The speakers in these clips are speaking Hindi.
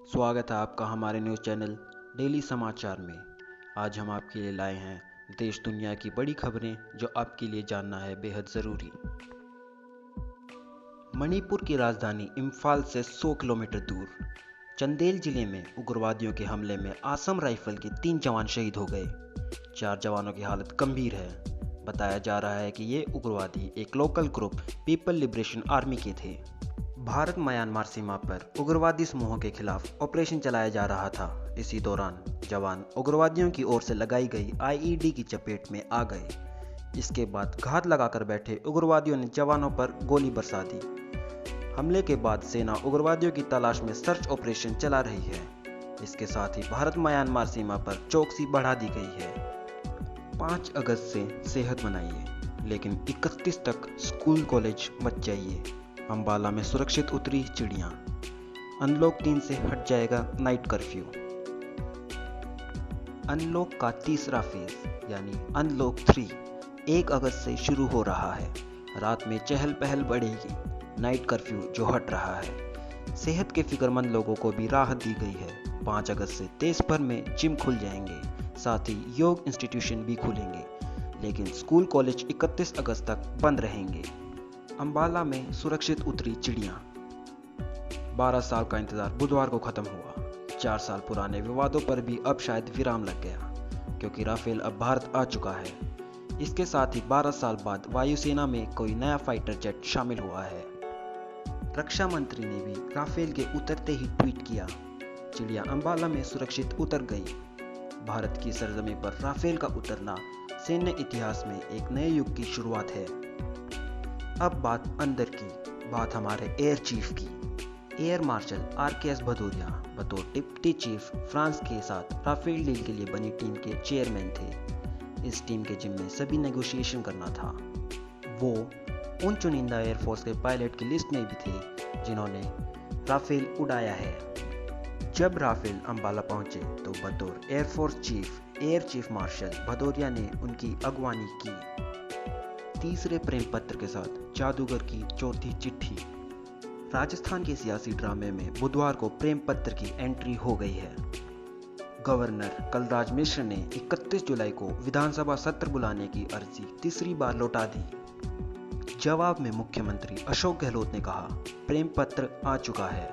स्वागत है आपका हमारे न्यूज़ चैनल डेली समाचार में। आज हम आपके लिए लाए हैं देश दुनिया की बड़ी खबरें जो आपके लिए जानना है बेहद ज़रूरी। मणिपुर की राजधानी इम्फाल से 100 किलोमीटर दूर चंदेल जिले में उग्रवादियों के हमले में आसम राइफल के 3 जवान शहीद हो गए। 4 जवानों की हालत गंभीर है। बताया जा रहा है कि ये उग्रवादी एक local group people liberation army के थे। भारत म्यांमार सीमा पर उग्रवादी समूहों के खिलाफ ऑपरेशन चलाया जा रहा था। इसी दौरान जवान उग्रवादियों की ओर से लगाई गई आईईडी की चपेट में आ गए। इसके बाद घात लगाकर बैठे उग्रवादियों ने जवानों पर गोली बरसा दी। हमले के बाद सेना उग्रवादियों की तलाश में सर्च ऑपरेशन चला रही है। इसके साथ ही भारत म्यांमार सीमा पर चौकसी बढ़ा दी गई है। 5 अगस्त से सेहत बनाइए, लेकिन 31 तक स्कूल कॉलेज मत जाइए। अंबाला में सुरक्षित उतरी चिड़ियां। अनलॉक 3 से हट जाएगा नाइट कर्फ्यू। अनलॉक का तीसरा फेज यानी अनलॉक 3 1 अगस्त से शुरू हो रहा है। रात में चहल पहल बढ़ेगी। नाइट कर्फ्यू जो हट रहा है। सेहत के फिक्रमंद लोगों को भी राहत दी गई है। 5 अगस्त से देश भर में जिम खुल जाएंगे, साथ ही योग इंस्टीट्यूशन भी खुलेंगे, लेकिन स्कूल कॉलेज 31 अगस्त तक बंद रहेंगे। अंबाला में सुरक्षित उतरी चिड़ियां। 12 साल का इंतजार बुधवार को खत्म हुआ। 4 साल पुराने विवादों पर भी अब शायद विराम लग गया, क्योंकि राफेल अब भारत आ चुका है। इसके साथ ही 12 साल बाद वायुसेना में कोई नया फाइटर जेट शामिल हुआ है। रक्षा मंत्री ने भी राफेल के उतरते ही ट्वीट किया, चिड़िया अंबाला में सुरक्षित उतर गई। भारत की सरजमी पर राफेल का उतरना सैन्य इतिहास में एक नए युग की शुरुआत है। अब बात अंदर की, बात हमारे एयर चीफ की। एयर मार्शल RKS भदौरिया बतौर डिप्टी चीफ फ्रांस के साथ राफेल डील के लिए बनी टीम के चेयरमैन थे। इस टीम के जिम्मे सभी नेगोशिएशन करना था। वो उन चुनिंदा एयरफोर्स के पायलट की लिस्ट में भी थे जिन्होंने राफेल उड़ाया है। जब राफेल अंबाला पहुंचे तो बतौर air force chief air chief marshal Bhadauria ने उनकी अगवानी की। तीसरे प्रेम पत्र के साथ जादूगर की चौथी चिट्ठी। राजस्थान के सियासी ड्रामे में बुधवार को प्रेम पत्र की एंट्री हो गई है। गवर्नर कलराज मिश्र ने 31 जुलाई को विधानसभा सत्र बुलाने की अर्जी तीसरी बार लौटा दी। जवाब में मुख्यमंत्री अशोक गहलोत ने कहा, प्रेम पत्र आ चुका है,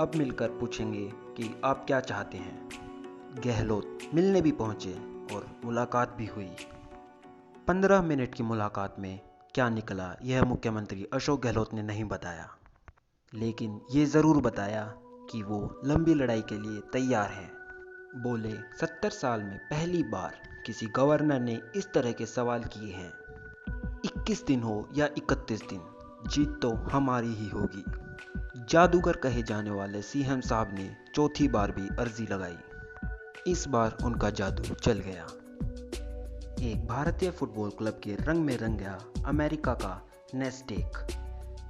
अब मिलकर पूछेंगे कि आप क्या चाहते हैं। गहलोत मिलने भी पहुंचे और मुलाकात भी हुई। 15 मिनट की मुलाकात में क्या निकला यह मुख्यमंत्री अशोक गहलोत ने नहीं बताया, लेकिन ये ज़रूर बताया कि वो लंबी लड़ाई के लिए तैयार हैं। बोले, 70 साल में पहली बार किसी गवर्नर ने इस तरह के सवाल किए हैं। 21 दिन हो या 31 दिन, जीत तो हमारी ही होगी। जादूगर कहे जाने वाले CM साहब ने चौथी बार भी अर्जी लगाई। इस बार उनका जादू चल गया। एक भारतीय फुटबॉल क्लब के रंग में रंग गया अमेरिका का नेस्टेक।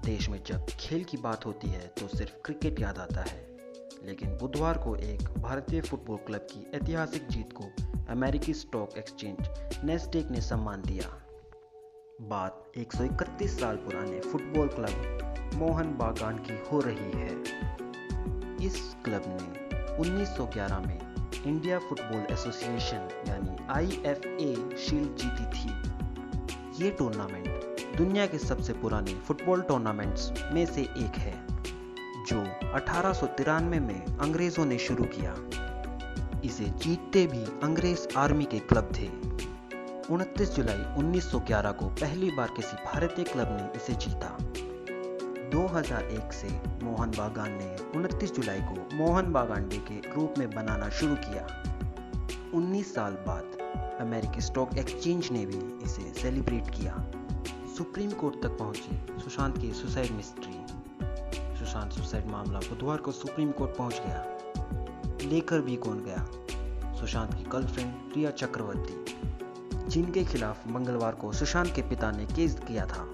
देश में जब खेल की बात होती है तो सिर्फ क्रिकेट याद आता है, लेकिन बुधवार को एक भारतीय फुटबॉल क्लब की ऐतिहासिक जीत को अमेरिकी स्टॉक एक्सचेंज नेस्टेक ने सम्मान दिया। बात 131 साल पुराने फुटबॉल क्लब मोहन बागान की हो रही है। इस क्लब ने 1911 में इंडिया फुटबॉल एसोसिएशन यानी IFA शील्ड जीती थी। ये टूर्नामेंट दुनिया के सबसे पुराने फुटबॉल टूर्नामेंट्स में से एक है, जो 1893 में अंग्रेजों ने शुरू किया। इसे जीतते भी अंग्रेज आर्मी के क्लब थे। 29 जुलाई 1911 को पहली बार किसी भारतीय क्लब ने इसे जीता। 2001 से मोहन बागान ने 29 जुलाई को मोहन बागान डे के रूप में बनाना शुरू किया। 19 साल बाद अमेरिकी स्टॉक एक्सचेंज ने भी इसे सेलिब्रेट किया। सुप्रीम कोर्ट तक पहुंची सुशांत की सुसाइड मिस्ट्री। सुशांत सुसाइड मामला बुधवार को सुप्रीम कोर्ट पहुंच गया। लेकर भी कौन गया? सुशांत की गर्लफ्रेंड रिया चक्रवर्ती, जिनके खिलाफ मंगलवार को सुशांत के पिता ने केस किया था।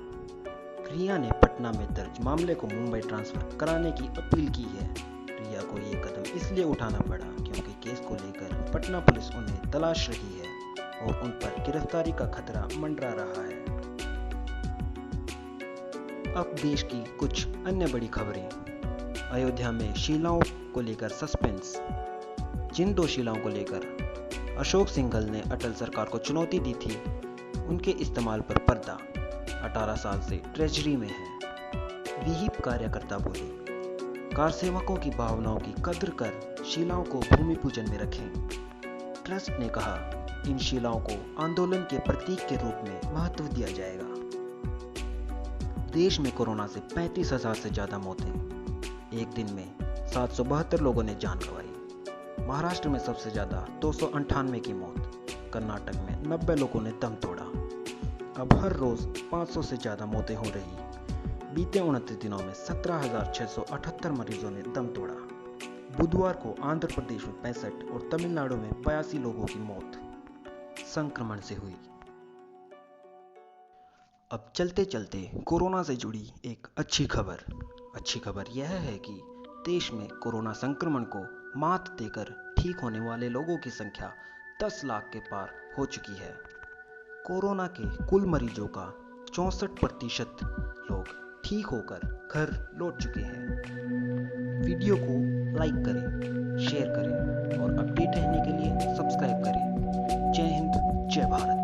रिया ने पटना में दर्ज मामले को मुंबई ट्रांसफर कराने की अपील की है। रिया को ये कदम इसलिए उठाना पड़ा क्योंकि केस को लेकर पटना पुलिस उन्हें तलाश रही है और उन पर गिरफ्तारी का खतरा मंडरा रहा है। अब देश की कुछ अन्य बड़ी खबरें। अयोध्या में शिलाओं को लेकर सस्पेंस। जिन 2 शिलाओं को लेकर अशोक सिंघल ने अटल सरकार को चुनौती दी थी, उनके इस्तेमाल पर पर्दा। 18 साल से ट्रेजरी में है। विहिप कार्यकर्ता बोले, कार सेवकों की भावनाओं की कद्र कर शिलाओं को भूमि पूजन में रखें। ट्रस्ट ने कहा, इन शिलाओं को आंदोलन के प्रतीक के रूप में महत्व दिया जाएगा। देश में कोरोना से 35,000 से ज्यादा मौतें। एक दिन में 772 लोगों ने जान गंवाई। महाराष्ट्र में सबसे ज्यादा 298 की मौत। कर्नाटक में 90 लोगों ने दम तोड़ा। अब हर रोज 500 से ज्यादा मौतें हो रही। बीते 29 दिनों में 17,678 मरीजों ने दम तोड़ा। बुधवार को आंध्र प्रदेश में 65 और तमिलनाडु में 82 लोगों की मौत संक्रमण से हुई। अब चलते चलते कोरोना से जुड़ी एक अच्छी खबर। अच्छी खबर यह है कि देश में कोरोना संक्रमण को मात देकर ठीक होने वाले लोगों की संख्या 10 लाख के पार हो चुकी है। कोरोना के कुल मरीजों का 64% लोग ठीक होकर घर लौट चुके हैं। वीडियो को लाइक करें, शेयर करें और अपडेट रहने के लिए सब्सक्राइब करें। जय हिंद, जय भारत।